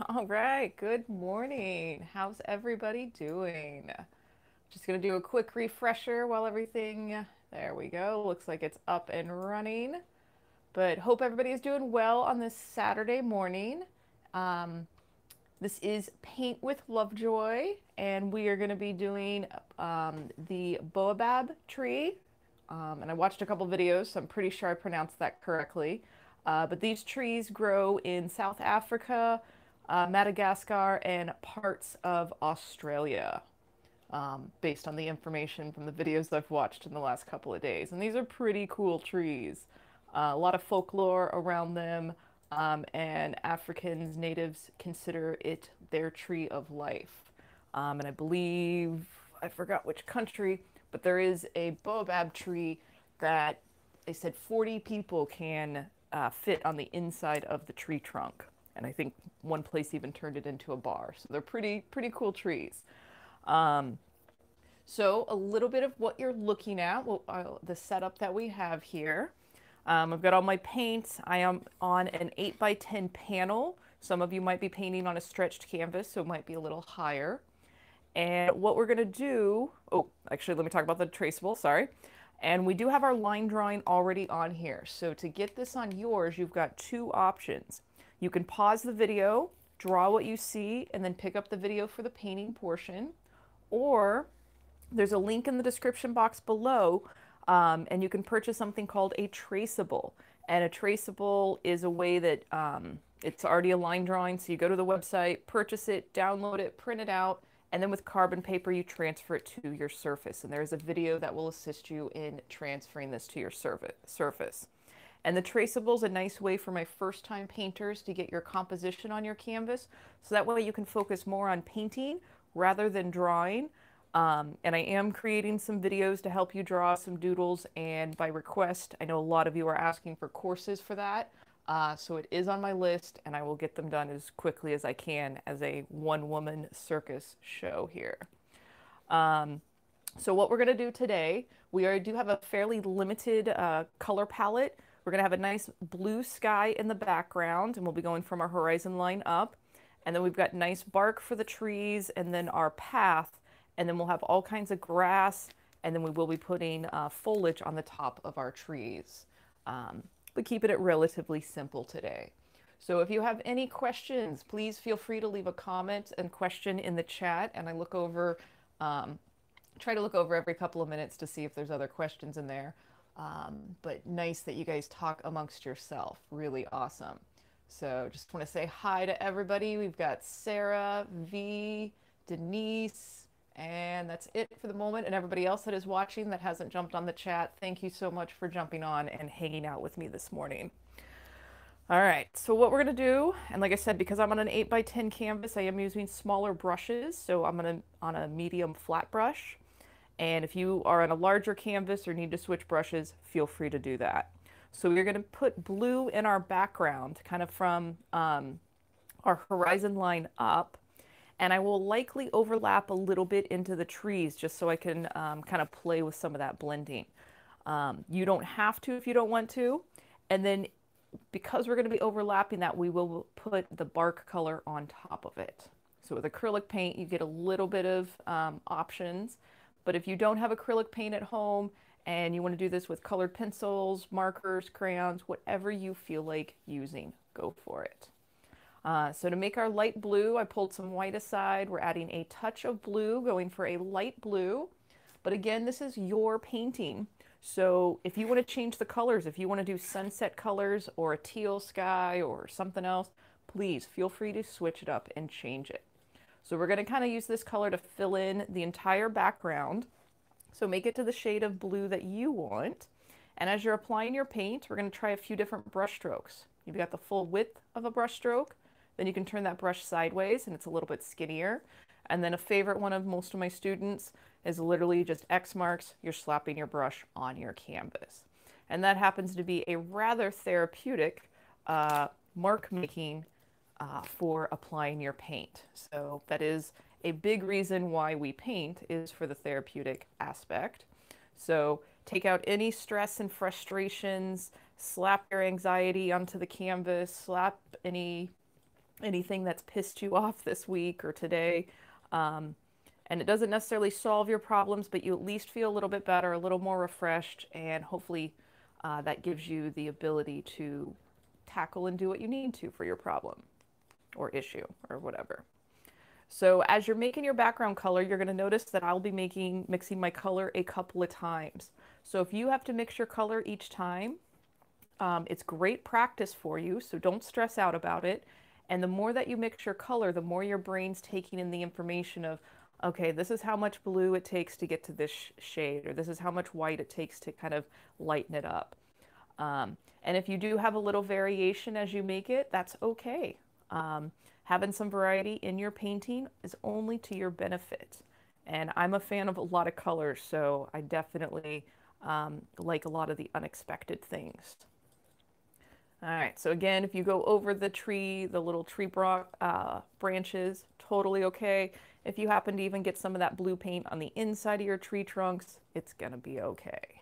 All right, good morning. How's everybody doing? Just gonna do a quick refresher while everything, there we go, looks like it's up and running. But hope everybody is doing well on this Saturday morning. Um, this is Paint with Lovejoy, and we are gonna be doing the Baobab tree. And I watched a couple videos, so I'm pretty sure I pronounced that correctly. But these trees grow in South Africa, Madagascar, and parts of Australia, based on the information from the videos I've watched in the last couple of days. And these are pretty cool trees. A lot of folklore around them, and Africans, natives consider it their tree of life. And I believe, I forgot which country, but there is a baobab tree that they said 40 people can fit on the inside of the tree trunk. And I think one place even turned it into a bar. So they're pretty cool trees. Um, so a little bit of what you're looking at, well, the setup that we have here. I've got all my paints. I am on an 8x10 panel. Some of you might be painting on a stretched canvas, so it might be a little higher. And what we're gonna do, oh, actually, let me talk about the traceable, sorry. And we do have our line drawing already on here. So to get this on yours, you've got two options. You can pause the video, draw what you see, and then pick up the video for the painting portion. Or there's a link in the description box below, and you can purchase something called a traceable. And a traceable is a way that it's already a line drawing. So you go to the website, purchase it, download it, print it out, and then with carbon paper, you transfer it to your surface. And there's a video that will assist you in transferring this to your surface. And the traceable is a nice way for my first time painters to get your composition on your canvas. So that way you can focus more on painting rather than drawing. And I am creating some videos to help you draw some doodles, and by request, I know a lot of you are asking for courses for that. So it is on my list, and I will get them done as quickly as I can as a one-woman circus show here. So what we're going to do today, do have a fairly limited color palette. We're going to have a nice blue sky in the background, and we'll be going from our horizon line up. And then we've got nice bark for the trees, and then our path, and then we'll have all kinds of grass, and then we will be putting foliage on the top of our trees. But keeping it relatively simple today. So if you have any questions, please feel free to leave a comment and question in the chat, and I look over, try to look over every couple of minutes to see if there's other questions in there. But nice that you guys talk amongst yourself. Really awesome. So just want to say hi to everybody. We've got Sarah, V, Denise, and that's it for the moment. And everybody else that is watching that hasn't jumped on the chat, thank you so much for jumping on and hanging out with me this morning. All right, so what we're going to do, and like I said, because I'm on an 8x10 canvas, I am using smaller brushes. So I'm on a medium flat brush. And if you are on a larger canvas or need to switch brushes, feel free to do that. So we're going to put blue in our background, kind of from our horizon line up. And I will likely overlap a little bit into the trees just so I can kind of play with some of that blending. You don't have to if you don't want to. And then because we're going to be overlapping that, we will put the bark color on top of it. So with acrylic paint, you get a little bit of options. But if you don't have acrylic paint at home and you want to do this with colored pencils, markers, crayons, whatever you feel like using, go for it. So to make our light blue, I pulled some white aside. We're adding a touch of blue, going for a light blue. But again, this is your painting. So if you want to change the colors, if you want to do sunset colors or a teal sky or something else, please feel free to switch it up and change it. So we're going to kind of use this color to fill in the entire background. So make it to the shade of blue that you want. And as you're applying your paint, we're going to try a few different brush strokes. You've got the full width of a brush stroke. Then you can turn that brush sideways and it's a little bit skinnier. And then a favorite one of most of my students is literally just X marks. You're slapping your brush on your canvas. And that happens to be a rather therapeutic mark making for applying your paint. So that is a big reason why we paint, is for the therapeutic aspect. So take out any stress and frustrations, slap your anxiety onto the canvas, slap any anything that's pissed you off this week or today. Um, and it doesn't necessarily solve your problems, but you at least feel a little bit better, a little more refreshed, and hopefully that gives you the ability to tackle and do what you need to for your problem or issue or whatever. So as you're making your background color, you're going to notice that I'll be mixing my color a couple of times. So if you have to mix your color each time, it's great practice for you, so don't stress out about it. And the more that you mix your color, the more your brain's taking in the information of, okay, this is how much blue it takes to get to this shade, or this is how much white it takes to kind of lighten it up. And if you do have a little variation as you make it, that's okay. Having some variety in your painting is only to your benefit. And I'm a fan of a lot of colors, so I definitely like a lot of the unexpected things. All right, so again, if you go over the tree, the little tree branches, totally okay. If you happen to even get some of that blue paint on the inside of your tree trunks, it's gonna be okay.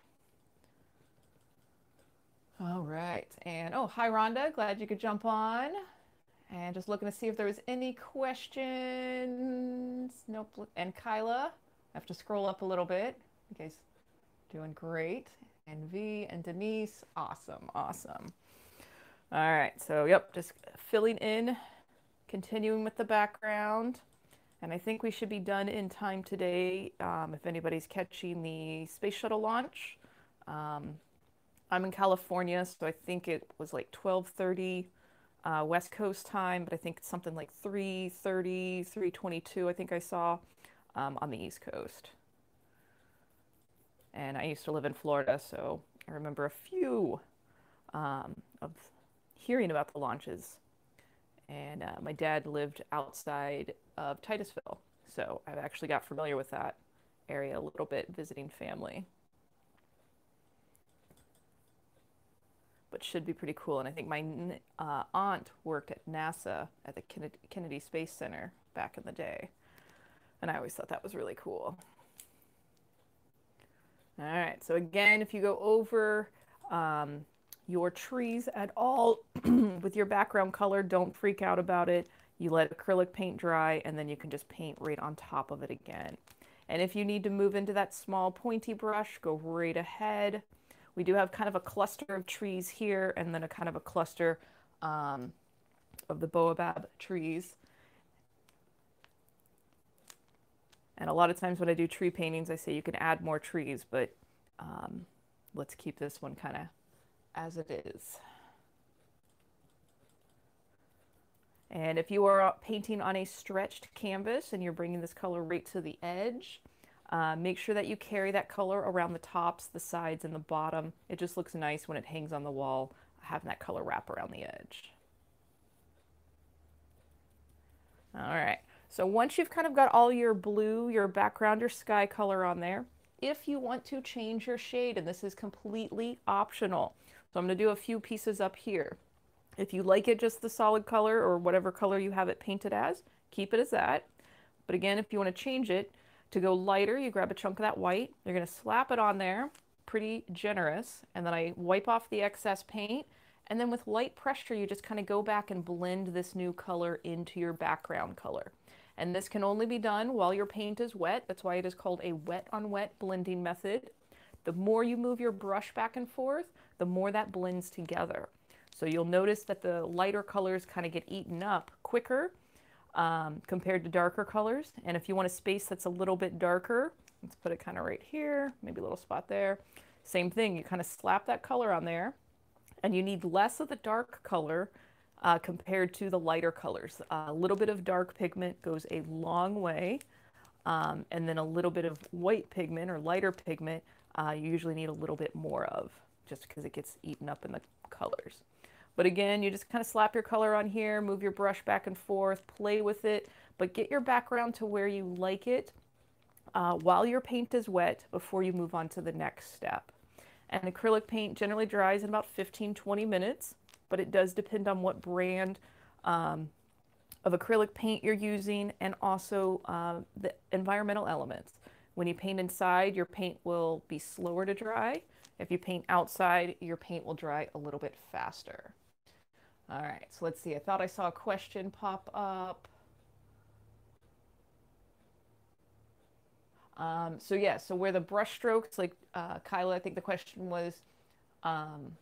All right, and oh, hi Rhonda, glad you could jump on. And just looking to see if there was any questions. Nope, and Kyla, I have to scroll up a little bit. You guys doing great. And V and Denise, awesome, awesome. All right, so yep, just filling in, continuing with the background. And I think we should be done in time today if anybody's catching the space shuttle launch. I'm in California, so I think it was like 12:30 West Coast time, but I think it's something like 3:30, 3:22 I think I saw on the East Coast. And I used to live in Florida, so I remember a few of hearing about the launches. And my dad lived outside of Titusville, so I've actually got familiar with that area a little bit, visiting family. But should be pretty cool. And I think my aunt worked at NASA at the Kennedy Space Center back in the day. And I always thought that was really cool. All right, so again, if you go over your trees at all with your background color, don't freak out about it. You let acrylic paint dry, and then you can just paint right on top of it again. And if you need to move into that small pointy brush, go right ahead. We do have kind of a cluster of trees here, and then a kind of a cluster of the baobab trees. And a lot of times when I do tree paintings, I say you can add more trees, but let's keep this one kind of as it is. And if you are painting on a stretched canvas and you're bringing this color right to the edge, make sure that you carry that color around the tops, the sides, and the bottom. It just looks nice when it hangs on the wall, having that color wrap around the edge. All right, so once you've kind of got all your blue, your background, your sky color on there, if you want to change your shade, and this is completely optional, so I'm going to do a few pieces up here. If you like it just the solid color or whatever color you have it painted as, keep it as that. But again, if you want to change it to go lighter, you grab a chunk of that white, you're going to slap it on there, pretty generous, and then I wipe off the excess paint, and then with light pressure, you just kind of go back and blend this new color into your background color. And this can only be done while your paint is wet. That's why it is called a wet on wet blending method. The more you move your brush back and forth, the more that blends together. So you'll notice that the lighter colors kind of get eaten up quicker compared to darker colors. And if you want a space that's a little bit darker, let's put it kind of right here, maybe a little spot there. Same thing, you kind of slap that color on there, and you need less of the dark color compared to the lighter colors. A little bit of dark pigment goes a long way, and then a little bit of white pigment or lighter pigment you usually need a little bit more of, just because it gets eaten up in the colors. But again, you just kind of slap your color on here, move your brush back and forth, play with it, but get your background to where you like it while your paint is wet before you move on to the next step. And acrylic paint generally dries in about 15-20 minutes, but it does depend on what brand of acrylic paint you're using, and also the environmental elements. When you paint inside, your paint will be slower to dry. If you paint outside, your paint will dry a little bit faster. All right, so let's see. I thought I saw a question pop up. So yeah, so where the brush strokes, like Kyla, I think the question was, um,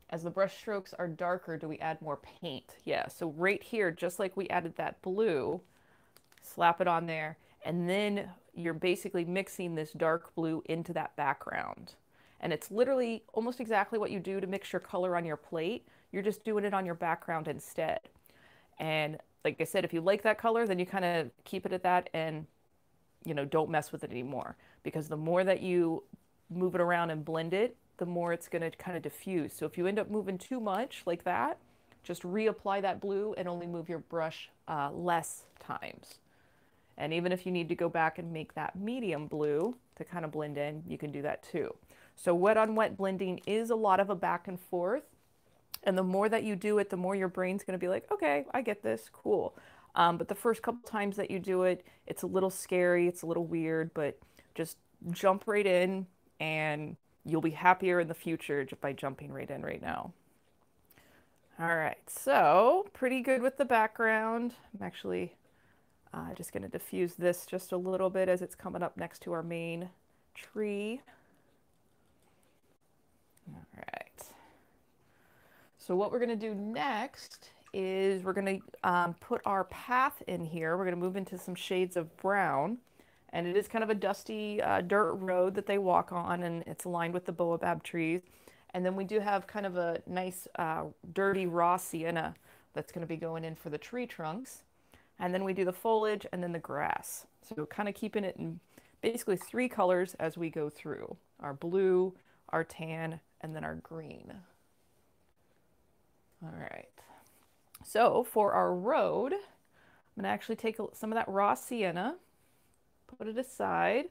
as the brush strokes are darker, do we add more paint? Yeah, so right here, just like we added that blue, slap it on there, and then you're basically mixing this dark blue into that background. And it's literally almost exactly what you do to mix your color on your plate. You're just doing it on your background instead. And like I said, if you like that color, then you kind of keep it at that and, you know, don't mess with it anymore. Because the more that you move it around and blend it, the more it's going to kind of diffuse. So if you end up moving too much like that, just reapply that blue and only move your brush less times. And even if you need to go back and make that medium blue to kind of blend in, you can do that too. So wet on wet blending is a lot of a back and forth. And the more that you do it, the more your brain's going to be like, okay, I get this, cool. But the first couple times that you do it, it's a little scary, it's a little weird, but just jump right in and you'll be happier in the future just by jumping right in right now. All right, so pretty good with the background. I'm actually just going to diffuse this just a little bit as it's coming up next to our main tree. All right. So what we're going to do next is we're going to put our path in here. We're going to move into some shades of brown. And it is kind of a dusty dirt road that they walk on, and it's aligned with the baobab trees. And then we do have kind of a nice dirty raw sienna that's going to be going in for the tree trunks. And then we do the foliage and then the grass. So kind of keeping it in basically 3 colors as we go through. Our blue, our tan, and then our green. All right. So for our road, I'm going to actually take some of that raw sienna, put it aside.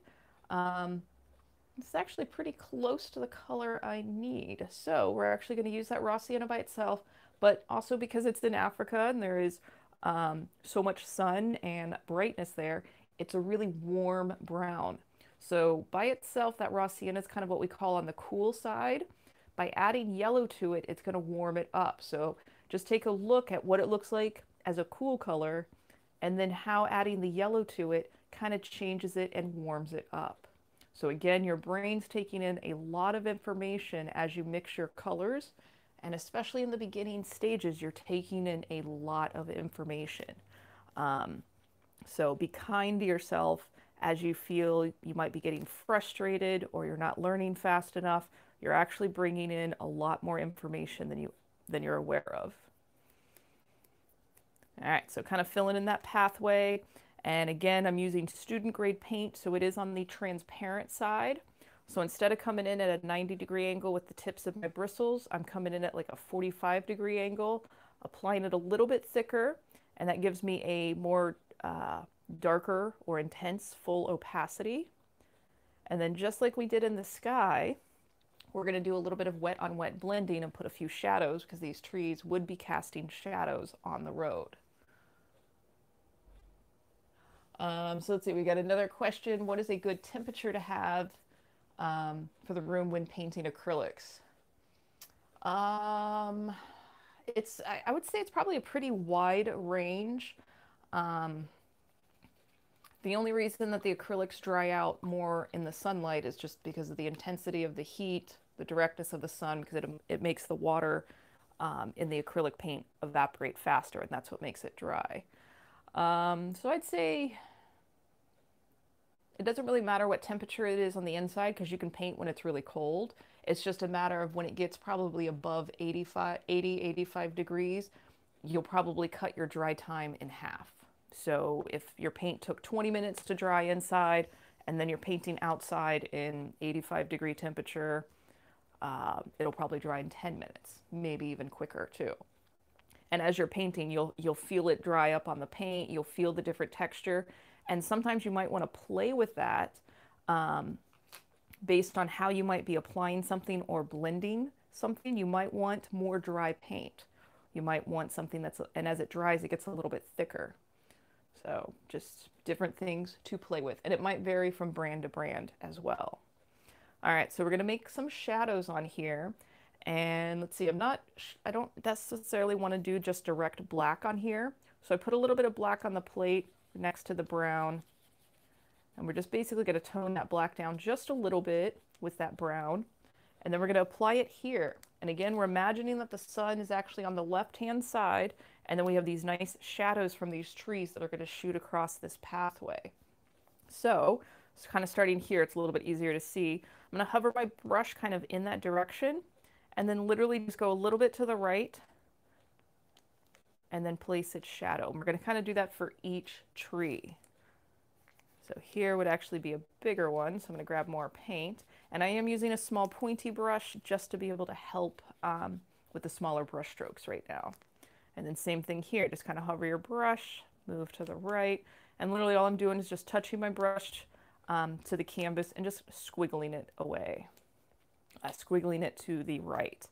It's actually pretty close to the color I need. So we're actually going to use that raw sienna by itself, but also because it's in Africa and there is so much sun and brightness there, it's a really warm brown. So by itself, that raw sienna is kind of what we call on the cool side. By adding yellow to it, it's going to warm it up. So just take a look at what it looks like as a cool color, and then how adding the yellow to it kind of changes it and warms it up. So again, your brain's taking in a lot of information as you mix your colors, and especially in the beginning stages, you're taking in a lot of information. So be kind to yourself as you feel you might be getting frustrated or you're not learning fast enough. You're actually bringing in a lot more information than you're aware of. All right, so kind of filling in that pathway. And again, I'm using student grade paint, so it is on the transparent side. So instead of coming in at a 90-degree angle with the tips of my bristles, I'm coming in at like a 45-degree angle, applying it a little bit thicker, and that gives me a more darker or intense full opacity. And then just like we did in the sky, we're going to do a little bit of wet on wet blending and put a few shadows because these trees would be casting shadows on the road. So let's see, we got another question. What is a good temperature to have for the room when painting acrylics? I would say it's probably a pretty wide range. The only reason that the acrylics dry out more in the sunlight is just because of the intensity of the heat, the directness of the sun, because it makes the water in the acrylic paint evaporate faster, and that's what makes it dry. So I'd say it doesn't really matter what temperature it is on the inside because you can paint when it's really cold. It's just a matter of when it gets probably above 80, 85 degrees, you'll probably cut your dry time in half. So if your paint took 20 minutes to dry inside and then you're painting outside in 85-degree temperature, it'll probably dry in 10 minutes, maybe even quicker too. And as you're painting, you'll feel it dry up on the paint, you'll feel the different texture, and sometimes you might want to play with that based on how you might be applying something or blending something. You might want more dry paint. You might want something and as it dries, it gets a little bit thicker. So just different things to play with. And it might vary from brand to brand as well. All right, so we're going to make some shadows on here. And let's see, I don't necessarily want to do just direct black on here. So I put a little bit of black on the plate next to the brown. And we're just basically going to tone that black down just a little bit with that brown. And then we're going to apply it here. And again, we're imagining that the sun is actually on the left-hand side. And then we have these nice shadows from these trees that are going to shoot across this pathway. So it's kind of starting here. It's a little bit easier to see. I'm going to hover my brush kind of in that direction. And then literally just go a little bit to the right. And then place its shadow. And we're going to kind of do that for each tree. So here would actually be a bigger one, so I'm going to grab more paint. And I am using a small pointy brush just to be able to help with the smaller brush strokes right now. And then same thing here, just kind of hover your brush, move to the right, and literally all I'm doing is just touching my brush to the canvas and just squiggling it away, squiggling it to the right.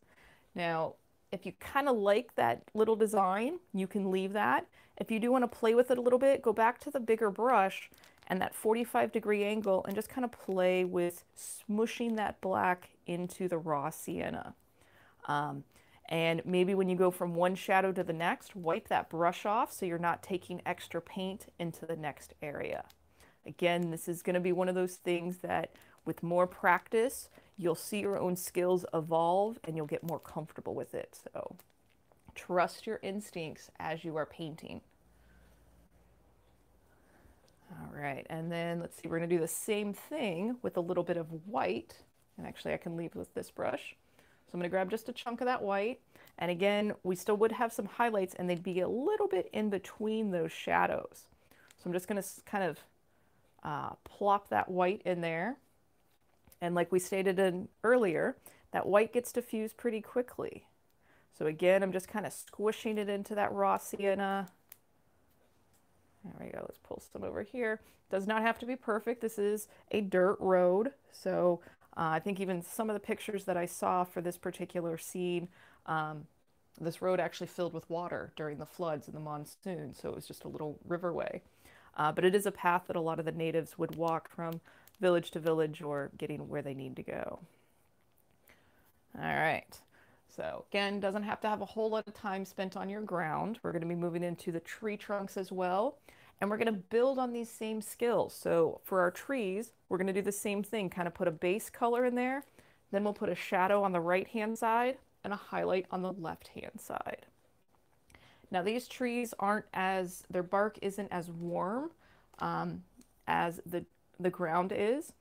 Now, if you kind of like that little design, you can leave that. If you do want to play with it a little bit, go back to the bigger brush and that 45-degree angle and just kind of play with smushing that black into the raw sienna. And maybe when you go from one shadow to the next, wipe that brush off so you're not taking extra paint into the next area. Again, this is going to be one of those things that with more practice, you'll see your own skills evolve and you'll get more comfortable with it. So trust your instincts as you are painting. All right, and then let's see, we're going to do the same thing with a little bit of white. And actually I can leave with this brush. So I'm going to grab just a chunk of that white. And again, we still would have some highlights and they'd be a little bit in between those shadows. So I'm just going to kind of plop that white in there. And like we stated in earlier, that white gets diffused pretty quickly. So again, I'm just kind of squishing it into that raw sienna. There we go, let's pull some over here. Does not have to be perfect. This is a dirt road. So I think even some of the pictures that I saw for this particular scene, this road actually filled with water during the floods and the monsoon. So it was just a little riverway. But it is a path that a lot of the natives would walk from village to village or getting where they need to go. All right. So again, doesn't have to have a whole lot of time spent on your ground. We're going to be moving into the tree trunks as well. And we're going to build on these same skills. So for our trees, we're going to do the same thing, kind of put a base color in there. Then we'll put a shadow on the right-hand side and a highlight on the left-hand side. Now these trees their bark isn't as warm as the ground is.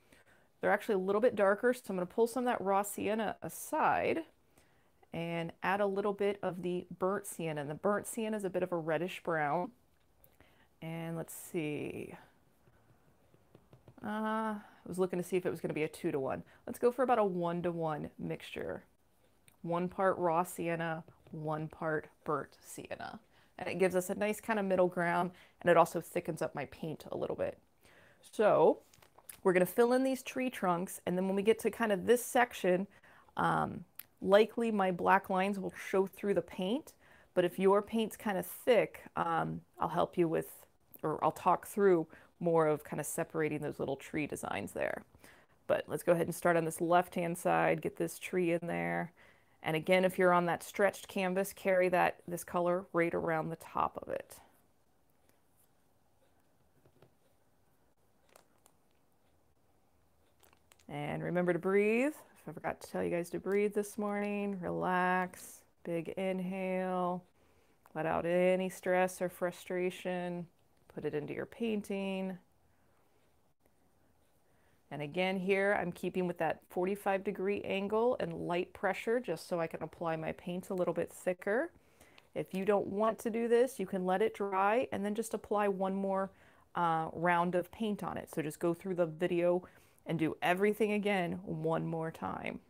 They're actually a little bit darker, so I'm going to pull some of that raw sienna aside and add a little bit of the burnt sienna. And the burnt sienna is a bit of a reddish brown. And let's see. I was looking to see if it was going to be a 2-to-1. Let's go for about a 1-to-1 mixture. 1 part raw sienna, 1 part burnt sienna. And it gives us a nice kind of middle ground, and it also thickens up my paint a little bit. So we're going to fill in these tree trunks, and then when we get to kind of this section, likely my black lines will show through the paint, but if your paint's kind of thick, I'll help you with, or I'll talk through more of kind of separating those little tree designs there. But let's go ahead and start on this left-hand side, get this tree in there. And again, if you're on that stretched canvas, carry this color right around the top of it. And remember to breathe. I forgot to tell you guys to breathe this morning. Relax, big inhale. Let out any stress or frustration. Put it into your painting. And again here, I'm keeping with that 45-degree angle and light pressure just so I can apply my paint a little bit thicker. If you don't want to do this, you can let it dry and then just apply one more round of paint on it. So just go through the video and do everything again one more time.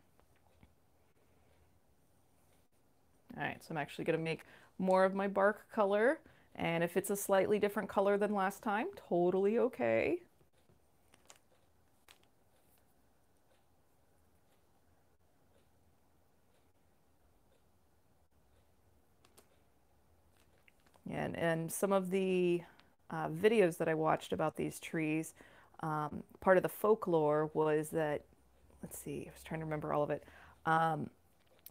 All right, so I'm actually going to make more of my bark color. And if it's a slightly different color than last time, totally okay. And some of the videos that I watched about these trees, part of the folklore was that, let's see, I was trying to remember all of it.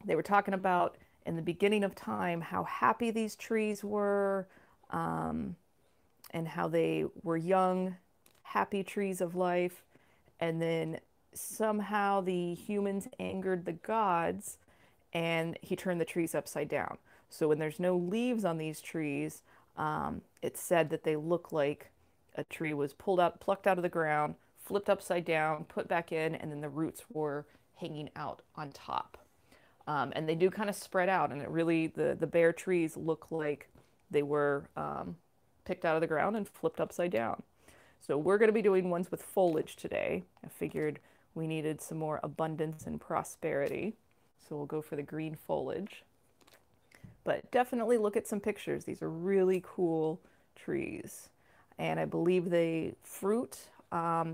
They were talking about in the beginning of time how happy these trees were, um, and how they were young, happy trees of life. And then somehow the humans angered the gods and he turned the trees upside down. So when there's no leaves on these trees, it's said that they look like a tree was pulled out, plucked out of the ground, flipped upside down, put back in, and then the roots were hanging out on top. And they do kind of spread out, and it really, the bare trees look like they were picked out of the ground and flipped upside down. So we're going to be doing ones with foliage today. I figured we needed some more abundance and prosperity. So we'll go for the green foliage. But definitely look at some pictures. These are really cool trees. And I believe they fruit.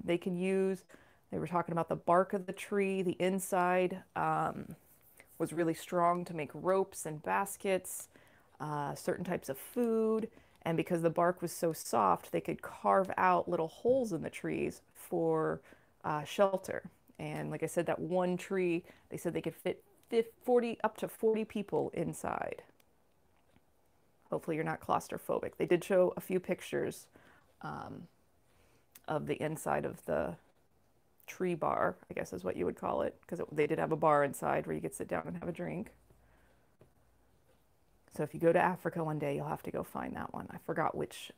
They can use, they were talking about the bark of the tree. The inside was really strong to make ropes and baskets, certain types of food. And because the bark was so soft, they could carve out little holes in the trees for shelter. And like I said, that one tree, they said they could fit 40, up to 40 people inside. Hopefully you're not claustrophobic. They did show a few pictures of the inside of the tree bar, I guess is what you would call it, because they did have a bar inside where you could sit down and have a drink. So if you go to Africa one day, you'll have to go find that one. I forgot which,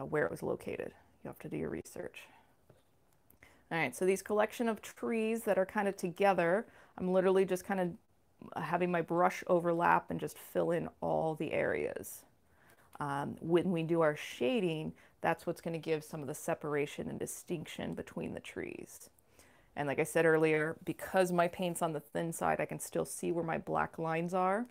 where it was located. You'll have to do your research. All right, so these collection of trees that are kind of together, I'm literally just kind of having my brush overlap and just fill in all the areas. When we do our shading, that's what's going to give some of the separation and distinction between the trees. And like I said earlier, because my paint's on the thin side, I can still see where my black lines are.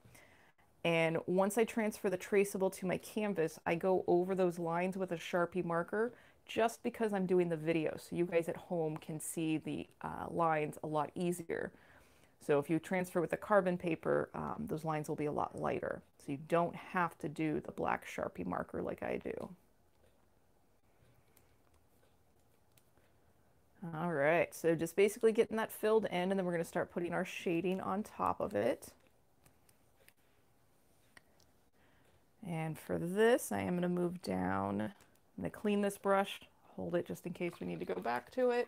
And once I transfer the traceable to my canvas, I go over those lines with a Sharpie marker just because I'm doing the video. So you guys at home can see the lines a lot easier. So if you transfer with a carbon paper, those lines will be a lot lighter. So you don't have to do the black Sharpie marker like I do. All right, so just basically getting that filled in, and then we're going to start putting our shading on top of it. And for this, I am going to move down. I'm going to clean this brush, hold it just in case we need to go back to it.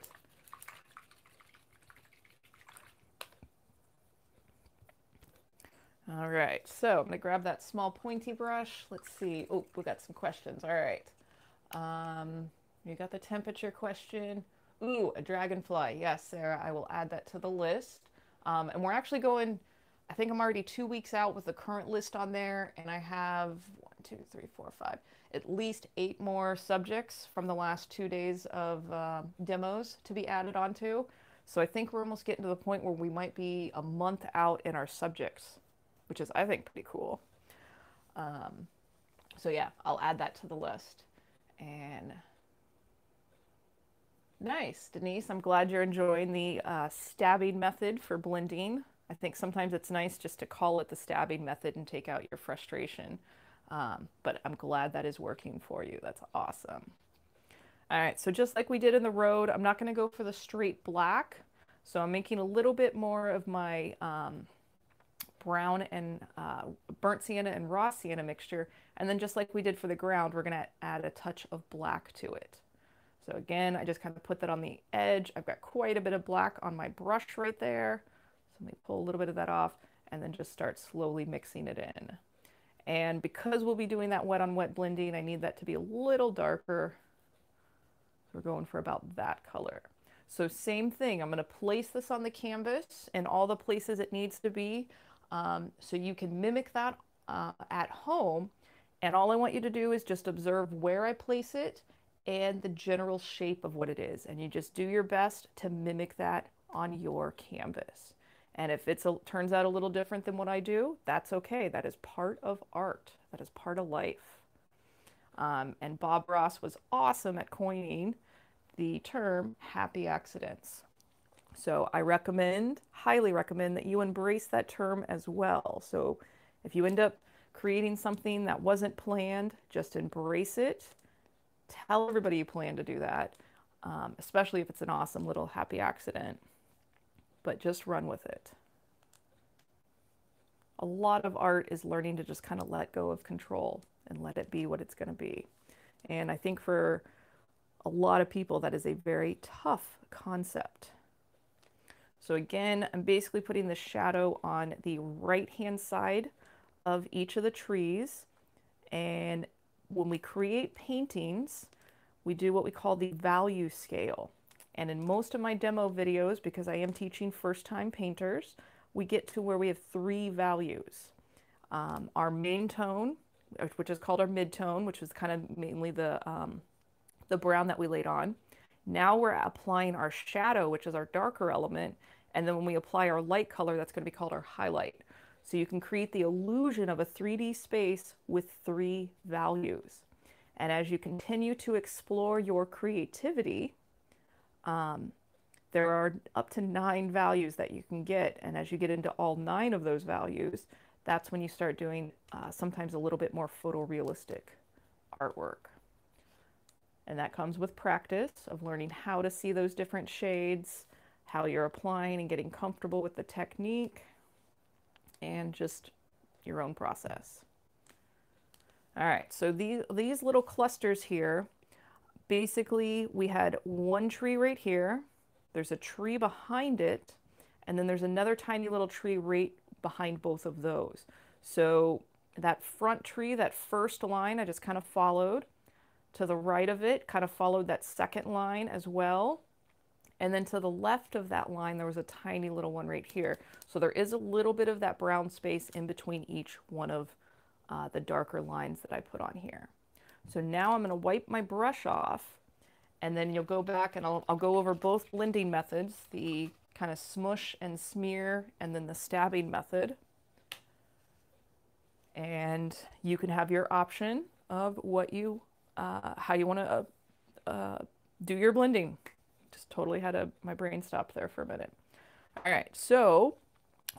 All right, so I'm going to grab that small pointy brush. Let's see. Oh, we got some questions. All right. You got the temperature question. Ooh, a dragonfly. Yes, Sarah, I will add that to the list. And we're actually going, I think I'm already 2 weeks out with the current list on there, and I have 1, 2, 3, 4, 5, at least 8 more subjects from the last 2 days of demos to be added onto. So I think we're almost getting to the point where we might be a month out in our subjects, which is, I think, pretty cool. So yeah, I'll add that to the list. And nice, Denise. I'm glad you're enjoying the stabbing method for blending. I think sometimes it's nice just to call it the stabbing method and take out your frustration. But I'm glad that is working for you. That's awesome. All right, so just like we did in the road, I'm not going to go for the straight black. So I'm making a little bit more of my brown and burnt sienna and raw sienna mixture. And then just like we did for the ground, we're going to add a touch of black to it. So again, I just kind of put that on the edge. I've got quite a bit of black on my brush right there. So let me pull a little bit of that off and then just start slowly mixing it in. And because we'll be doing that wet on wet blending, I need that to be a little darker. So we're going for about that color. So same thing, I'm going to place this on the canvas in all the places it needs to be, so you can mimic that at home. And all I want you to do is just observe where I place it and the general shape of what it is. And you just do your best to mimic that on your canvas. And if it turns out a little different than what I do, that's okay. That is part of art. That is part of life. And Bob Ross was awesome at coining the term happy accidents. So I recommend, highly recommend, that you embrace that term as well. So if you end up creating something that wasn't planned, just embrace it. Tell everybody you plan to do that, especially if it's an awesome little happy accident. But just run with it. a lot of art is learning to just kind of let go of control and let it be what it's going to be. And I think for a lot of people, that is a very tough concept. So again, I'm basically putting the shadow on the right-hand side of each of the trees. And when we create paintings, we do what we call the value scale. And in most of my demo videos, because I am teaching first-time painters, we get to where we have 3 values. Our main tone, which is called our mid-tone, which is kind of mainly the brown that we laid on. Now we're applying our shadow, which is our darker element, and then when we apply our light color, that's going to be called our highlight. So you can create the illusion of a 3D space with 3 values. And as you continue to explore your creativity, there are up to 9 values that you can get. And as you get into all 9 of those values, that's when you start doing sometimes a little bit more photorealistic artwork. And that comes with practice of learning how to see those different shades, how you're applying and getting comfortable with the technique, and just your own process. All right, so these little clusters here, basically we had one tree right here, there's a tree behind it, and then there's another tiny little tree right behind both of those. So that front tree, that first line, I just kind of followed. To the right of it, kind of followed that second line as well. And then to the left of that line, there was a tiny little one right here. So there is a little bit of that brown space in between each one of the darker lines that I put on here. So now I'm going to wipe my brush off, and then you'll go back and I'll go over both blending methods, the kind of smush and smear, and then the stabbing method. And you can have your option of what you how you want to do your blending. Just totally had my brain stopped there for a minute. All right, so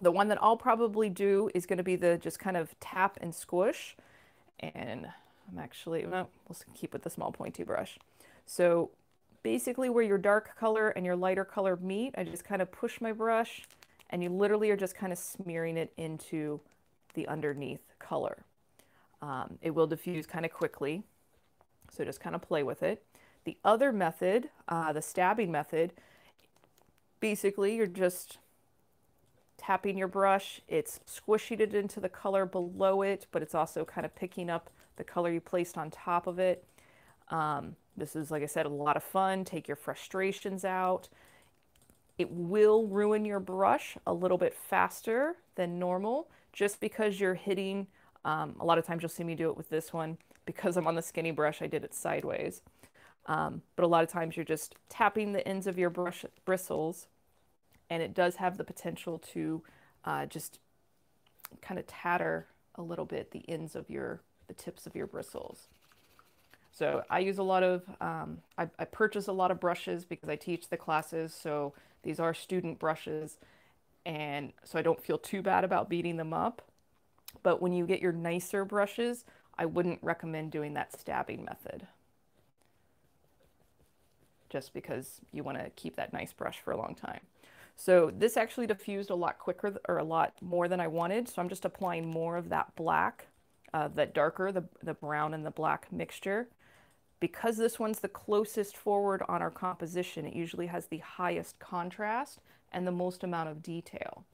the one that I'll probably do is going to be the just kind of tap and squish. And I'm actually, well, we'll keep with the small pointy brush. So basically where your dark color and your lighter color meet, I just kind of push my brush, and you literally are just kind of smearing it into the underneath color. It will diffuse kind of quickly. So just kind of play with it. The other method, the stabbing method, basically you're just tapping your brush, it's squishing it into the color below it, but it's also kind of picking up the color you placed on top of it. This is, like I said, a lot of fun. Take your frustrations out. It will ruin your brush a little bit faster than normal, just because you're hitting, a lot of times you'll see me do it with this one. Because I'm on the skinny brush, I did it sideways. But a lot of times you're just tapping the ends of your brush bristles, and it does have the potential to just kind of tatter a little bit the ends of the tips of your bristles. So I use a lot of, I purchase a lot of brushes because I teach the classes, so these are student brushes, and so I don't feel too bad about beating them up. But when you get your nicer brushes, I wouldn't recommend doing that stabbing method, just because you want to keep that nice brush for a long time. So this actually diffused a lot quicker, or a lot more than I wanted. So I'm just applying more of that black, that darker, the brown and the black mixture. Because this one's the closest forward on our composition, it usually has the highest contrast and the most amount of detail.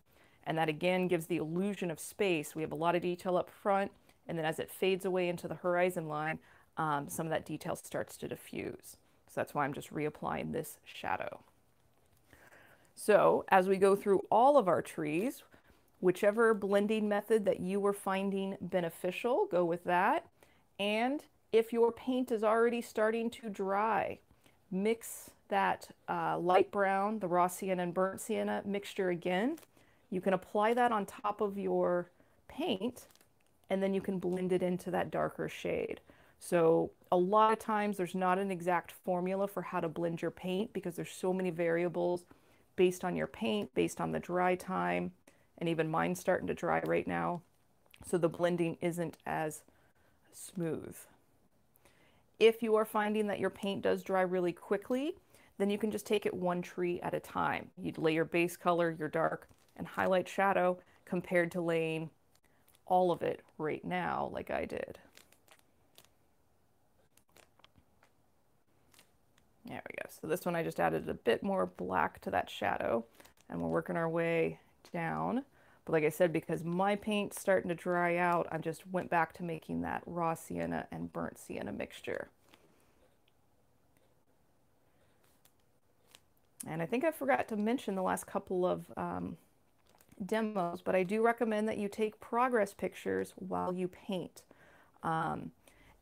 And that again gives the illusion of space. We have a lot of detail up front, and then as it fades away into the horizon line, some of that detail starts to diffuse. So that's why I'm just reapplying this shadow. So as we go through all of our trees, whichever blending method that you were finding beneficial, go with that. And if your paint is already starting to dry, mix that light brown, the raw sienna and burnt sienna mixture again. You can apply that on top of your paint, and then you can blend it into that darker shade. So a lot of times there's not an exact formula for how to blend your paint, because there's so many variables based on your paint, based on the dry time, and even mine's starting to dry right now. So the blending isn't as smooth. If you are finding that your paint does dry really quickly, then you can just take it one tree at a time. You'd lay your base color, your dark and highlight shadow, compared to laying all of it right now like I did. There we go. So this one I just added a bit more black to that shadow, and we're working our way down. But like I said, because my paint's starting to dry out, I just went back to making that raw sienna and burnt sienna mixture. And I think I forgot to mention the last couple of demos, but I do recommend that you take progress pictures while you paint.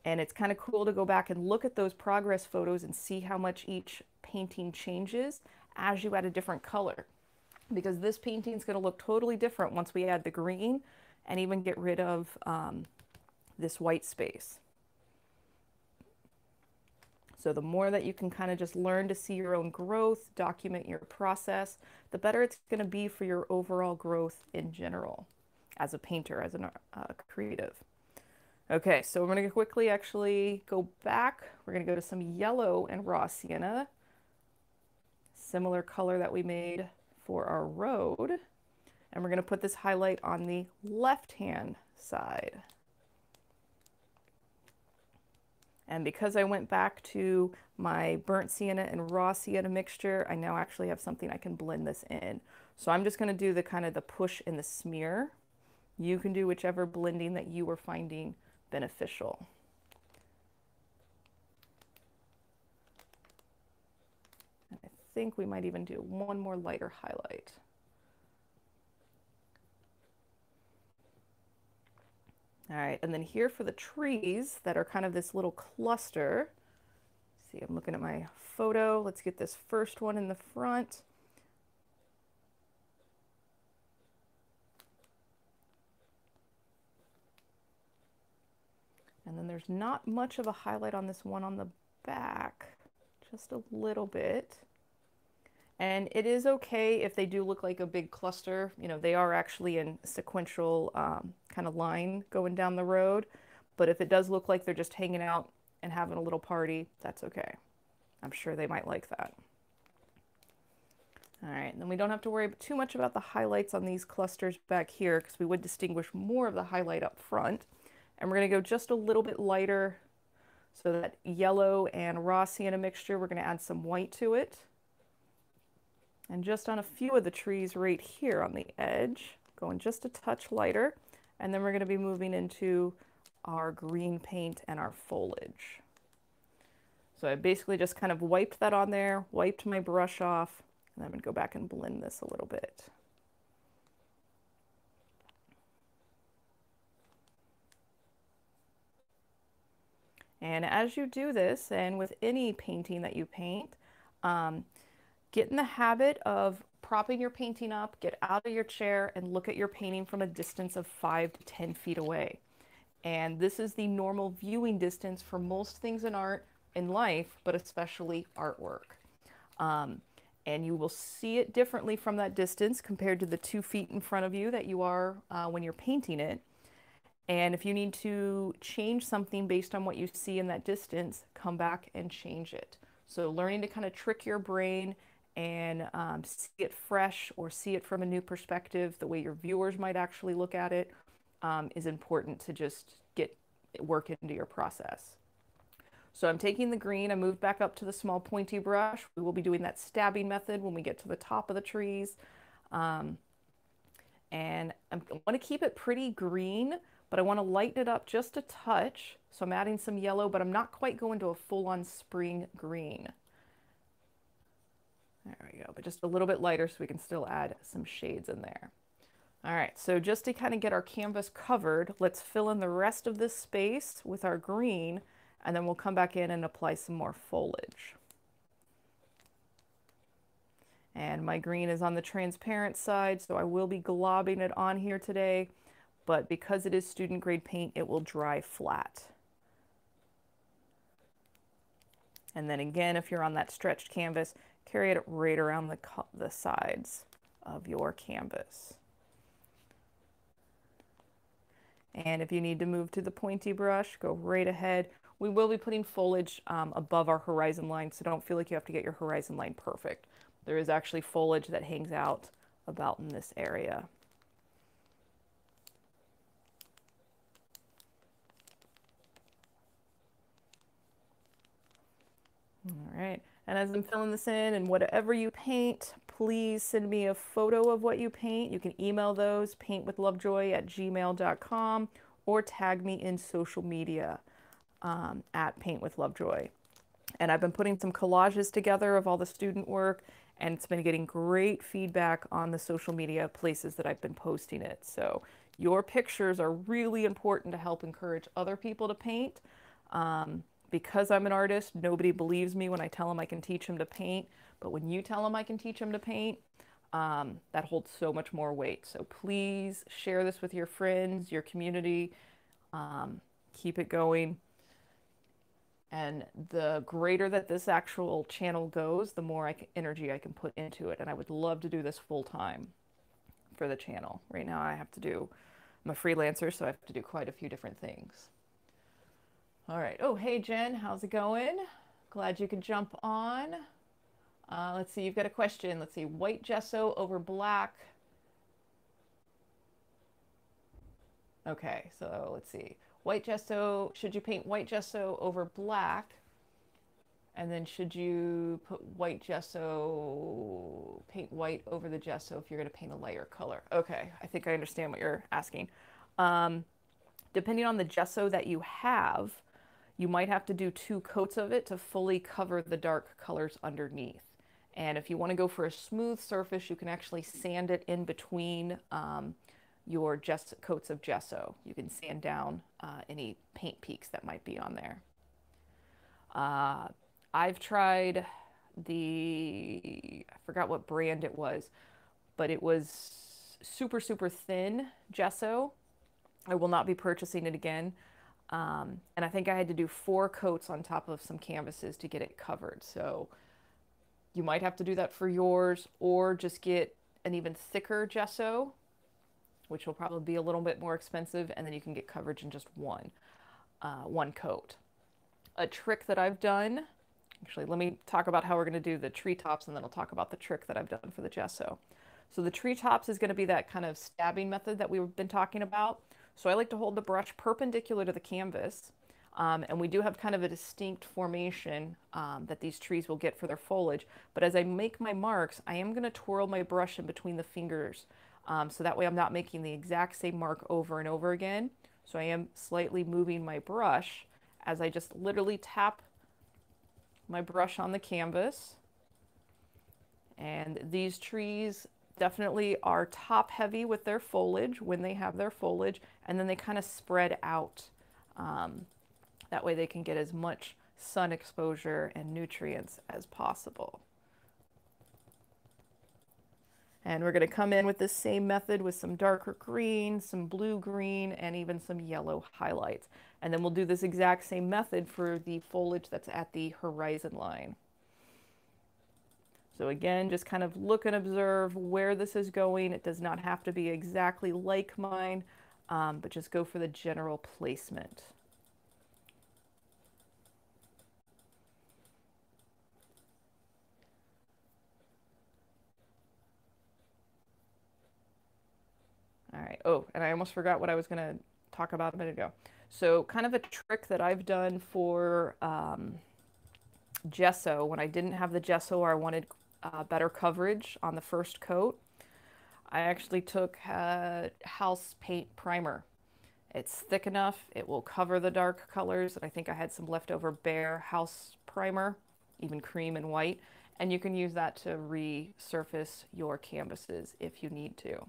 And it's kind of cool to go back and look at those progress photos and see how much each painting changes as you add a different color. Because this painting is going to look totally different once we add the green and even get rid of this white space. So the more that you can kind of just learn to see your own growth, document your process, the better it's going to be for your overall growth in general as a painter, as a creative. Okay, so we're going to quickly actually go back. We're going to go to some yellow and raw sienna, similar color that we made for our road. And we're going to put this highlight on the left-hand side. And because I went back to my burnt sienna and raw sienna mixture, I now actually have something I can blend this in. So I'm just going to do the kind of the push and the smear. You can do whichever blending that you were finding beneficial. And I think we might even do one more lighter highlight. All right, and then here for the trees that are kind of this little cluster. See, I'm looking at my photo. Let's get this first one in the front. And then there's not much of a highlight on this one on the back, just a little bit. And it is okay if they do look like a big cluster. You know, they are actually in sequential kind of line going down the road. But if it does look like they're just hanging out and having a little party, that's okay. I'm sure they might like that. All right, and then we don't have to worry too much about the highlights on these clusters back here because we would distinguish more of the highlight up front. And we're going to go just a little bit lighter. So that yellow and raw sienna mixture, we're going to add some white to it. And just on a few of the trees right here on the edge, going just a touch lighter. And then we're going to be moving into our green paint and our foliage. So I basically just kind of wiped that on there, wiped my brush off, and I'm going to go back and blend this a little bit. And as you do this, and with any painting that you paint, get in the habit of propping your painting up, get out of your chair, and look at your painting from a distance of 5 to 10 feet away. And this is the normal viewing distance for most things in art, in life, but especially artwork. And you will see it differently from that distance compared to the 2 feet in front of you that you are when you're painting it. And if you need to change something based on what you see in that distance, come back and change it. So learning to kind of trick your brain and see it fresh or see it from a new perspective, the way your viewers might actually look at it, is important to just get work into your process. So I'm taking the green, I moved back up to the small pointy brush. We will be doing that stabbing method when we get to the top of the trees. And I want to keep it pretty green, but I want to lighten it up just a touch. So I'm adding some yellow, but I'm not quite going to a full-on spring green. There we go, but just a little bit lighter so we can still add some shades in there. All right, so just to kind of get our canvas covered, let's fill in the rest of this space with our green, and then we'll come back in and apply some more foliage. And my green is on the transparent side, so I will be globbing it on here today, but because it is student grade paint, it will dry flat. And then again, if you're on that stretched canvas, carry it right around the sides of your canvas. And if you need to move to the pointy brush, go right ahead. We will be putting foliage above our horizon line, so don't feel like you have to get your horizon line perfect. There is actually foliage that hangs out about in this area. And as I'm filling this in, and whatever you paint, please send me a photo of what you paint. You can email those, paintwithlovejoy@gmail.com, or tag me in social media at paintwithlovejoy. And I've been putting some collages together of all the student work, and it's been getting great feedback on the social media places that I've been posting it. So your pictures are really important to help encourage other people to paint. Because I'm an artist, nobody believes me when I tell them I can teach them to paint. But when you tell them I can teach them to paint, that holds so much more weight. So please share this with your friends, your community. Keep it going. And the greater that this actual channel goes, the more energy I can put into it. And I would love to do this full time for the channel. Right now I'm a freelancer, so I have to do quite a few different things. All right. Oh, hey, Jen. How's it going? Glad you could jump on. Let's see. You've got a question. Let's see. White gesso over black. Okay. So let's see. White gesso. Should you paint white gesso over black? And then should you put white gesso, paint white over the gesso if you're going to paint a lighter color? Okay. I think I understand what you're asking. Depending on the gesso that you have, you might have to do 2 coats of it to fully cover the dark colors underneath. And if you want to go for a smooth surface, you can actually sand it in between your coats of gesso. You can sand down any paint peaks that might be on there. I've tried I forgot what brand it was, but it was super, super thin gesso. I will not be purchasing it again. And I think I had to do 4 coats on top of some canvases to get it covered. So you might have to do that for yours, or just get an even thicker gesso, which will probably be a little bit more expensive, and then you can get coverage in just one coat. A trick that I've done, actually, let me talk about how we're going to do the treetops, and then I'll talk about the trick that I've done for the gesso. So the treetops is going to be that kind of stabbing method that we've been talking about. So I like to hold the brush perpendicular to the canvas, and we do have kind of a distinct formation that these trees will get for their foliage. But as I make my marks, I am going to twirl my brush in between the fingers, so that way I'm not making the exact same mark over and over again. So I am slightly moving my brush as I just literally tap my brush on the canvas. And these trees definitely are top heavy with their foliage when they have their foliage, and then they kind of spread out. That way they can get as much sun exposure and nutrients as possible. And we're going to come in with this same method with some darker green, some blue green, and even some yellow highlights. And then we'll do this exact same method for the foliage that's at the horizon line. So again, just kind of look and observe where this is going. It does not have to be exactly like mine, but just go for the general placement. All right. Oh, and I almost forgot what I was going to talk about a minute ago. So kind of a trick that I've done for gesso, when I didn't have the gesso or I wanted better coverage on the first coat, I actually took house paint primer. It's thick enough, it will cover the dark colors, and I think I had some leftover bare house primer, even cream and white, and you can use that to resurface your canvases if you need to.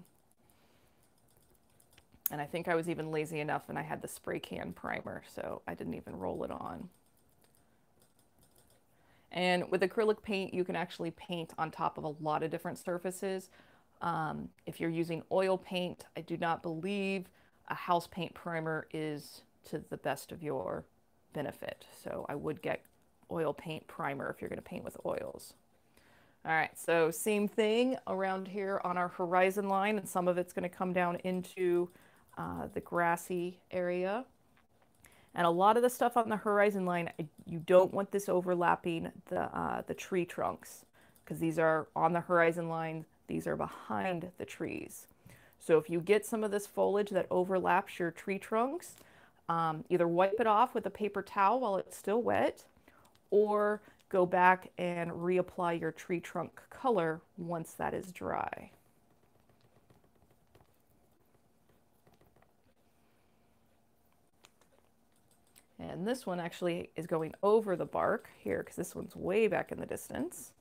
And I think I was even lazy enough and I had the spray can primer, so I didn't even roll it on. And with acrylic paint, you can actually paint on top of a lot of different surfaces. If you're using oil paint, I do not believe a house paint primer is to the best of your benefit. So I would get oil paint primer if you're going to paint with oils. All right, so same thing around here on our horizon line, and some of it's going to come down into the grassy area. And a lot of the stuff on the horizon line, you don't want this overlapping the tree trunks, because these are on the horizon line, these are behind the trees. So if you get some of this foliage that overlaps your tree trunks, either wipe it off with a paper towel while it's still wet, or go back and reapply your tree trunk color once that is dry. And this one actually is going over the bark here because this one's way back in the distance.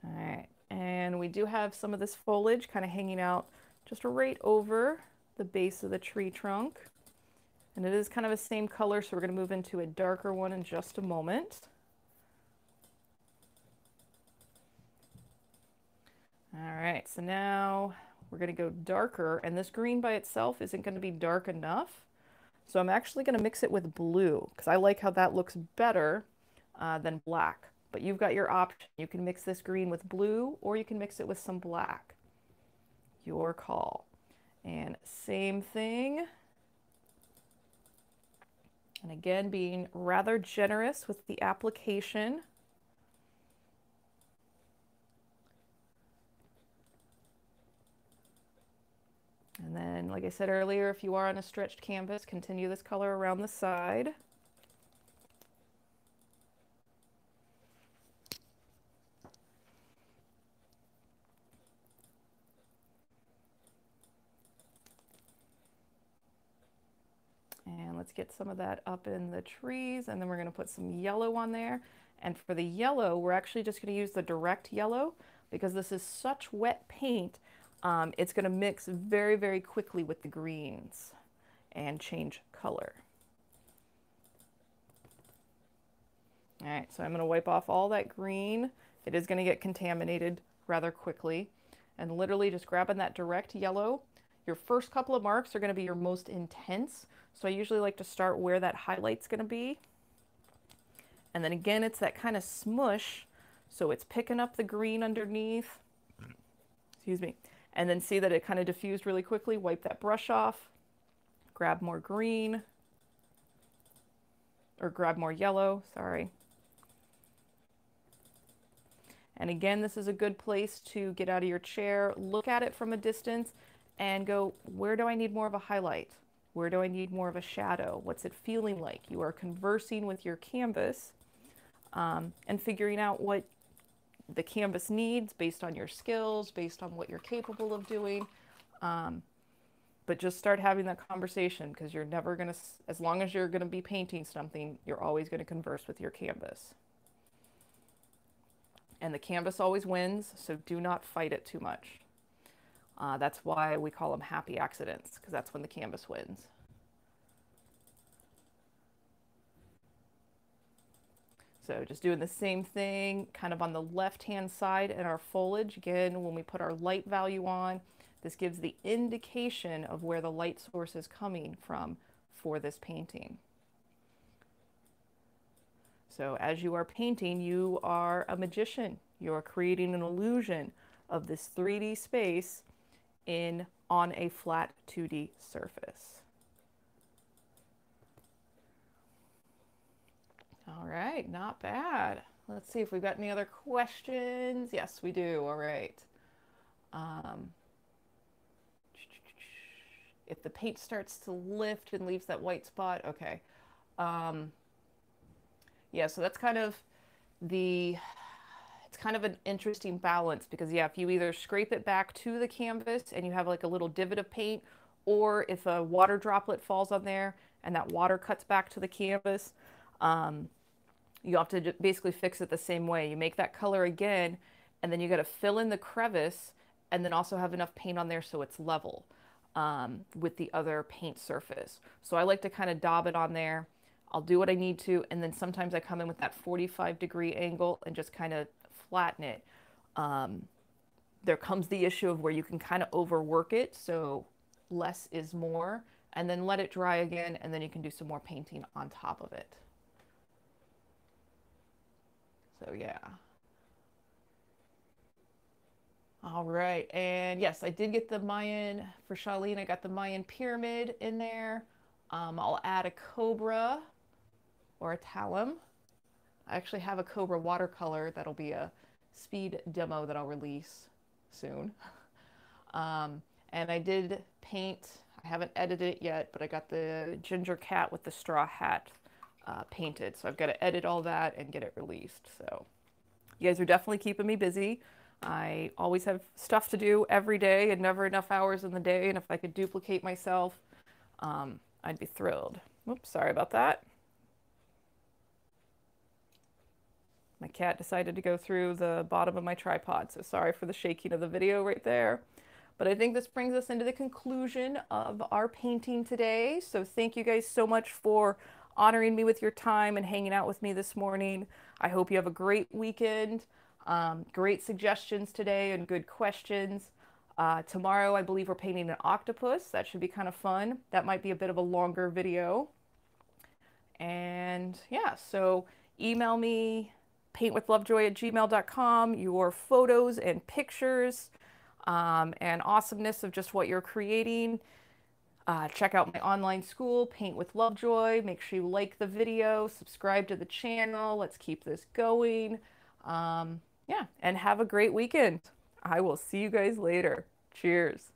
All right, and we do have some of this foliage kind of hanging out just right over the base of the tree trunk. And it is kind of the same color, so we're going to move into a darker one in just a moment. All right, so now we're going to go darker, and this green by itself isn't going to be dark enough. So I'm actually going to mix it with blue because I like how that looks better than black. But you've got your option. You can mix this green with blue, or you can mix it with some black. Your call. And same thing. And again, being rather generous with the application. And then, like I said earlier, if you are on a stretched canvas, continue this color around the side. And let's get some of that up in the trees, and then we're going to put some yellow on there. And for the yellow, we're actually just going to use the direct yellow because this is such wet paint. It's going to mix very, very quickly with the greens and change color. All right, so I'm going to wipe off all that green. It is going to get contaminated rather quickly. And literally just grabbing that direct yellow. Your first couple of marks are going to be your most intense. So I usually like to start where that highlight's going to be. And then again, it's that kind of smush. So it's picking up the green underneath. Excuse me. And then see that it kind of diffused really quickly. Wipe that brush off. Grab more green. Or grab more yellow, sorry. And again, this is a good place to get out of your chair, look at it from a distance, and go, where do I need more of a highlight? Where do I need more of a shadow? What's it feeling like? You are conversing with your canvas and figuring out what the canvas needs based on your skills, based on what you're capable of doing. But just start having that conversation because you're never going to, as long as you're going to be painting something, you're always going to converse with your canvas. And the canvas always wins, so do not fight it too much. That's why we call them happy accidents, because that's when the canvas wins. So just doing the same thing kind of on the left-hand side in our foliage. Again, when we put our light value on, this gives the indication of where the light source is coming from for this painting. So as you are painting, you are a magician. You are creating an illusion of this 3D space on a flat 2D surface. All right, not bad. Let's see if we've got any other questions. Yes, we do. All right. If the paint starts to lift and leaves that white spot, okay. Yeah, so that's kind of it's kind of an interesting balance because yeah, if you either scrape it back to the canvas and you have like a little divot of paint, or if a water droplet falls on there and that water cuts back to the canvas, you have to basically fix it the same way. You make that color again, and then you got to fill in the crevice and then also have enough paint on there so it's level with the other paint surface. So I like to kind of daub it on there. I'll do what I need to, and then sometimes I come in with that 45-degree angle and just kind of flatten it. There comes the issue of where you can kind of overwork it, so less is more, and then let it dry again, and then you can do some more painting on top of it. So yeah. All right, and yes, I did get the Mayan, for Charlene, I got the Mayan pyramid in there. I'll add a cobra or a talum. I actually have a cobra watercolor that'll be a speed demo that I'll release soon. And I did paint, I haven't edited it yet, but I got the ginger cat with the straw hat painted. So I've got to edit all that and get it released. So you guys are definitely keeping me busy. I always have stuff to do every day and never enough hours in the day. And if I could duplicate myself, I'd be thrilled. Oops, sorry about that. My cat decided to go through the bottom of my tripod, so sorry for the shaking of the video right there. But I think this brings us into the conclusion of our painting today. So thank you guys so much for honoring me with your time and hanging out with me this morning. I hope you have a great weekend. Great suggestions today and good questions. Tomorrow, I believe we're painting an octopus. That should be kind of fun. That might be a bit of a longer video. And yeah, so email me paintwithlovejoy@gmail.com your photos and pictures and awesomeness of just what you're creating. Check out my online school, Paint with Lovejoy. Make sure you like the video, subscribe to the channel. Let's keep this going. Yeah, and have a great weekend. I will see you guys later. Cheers.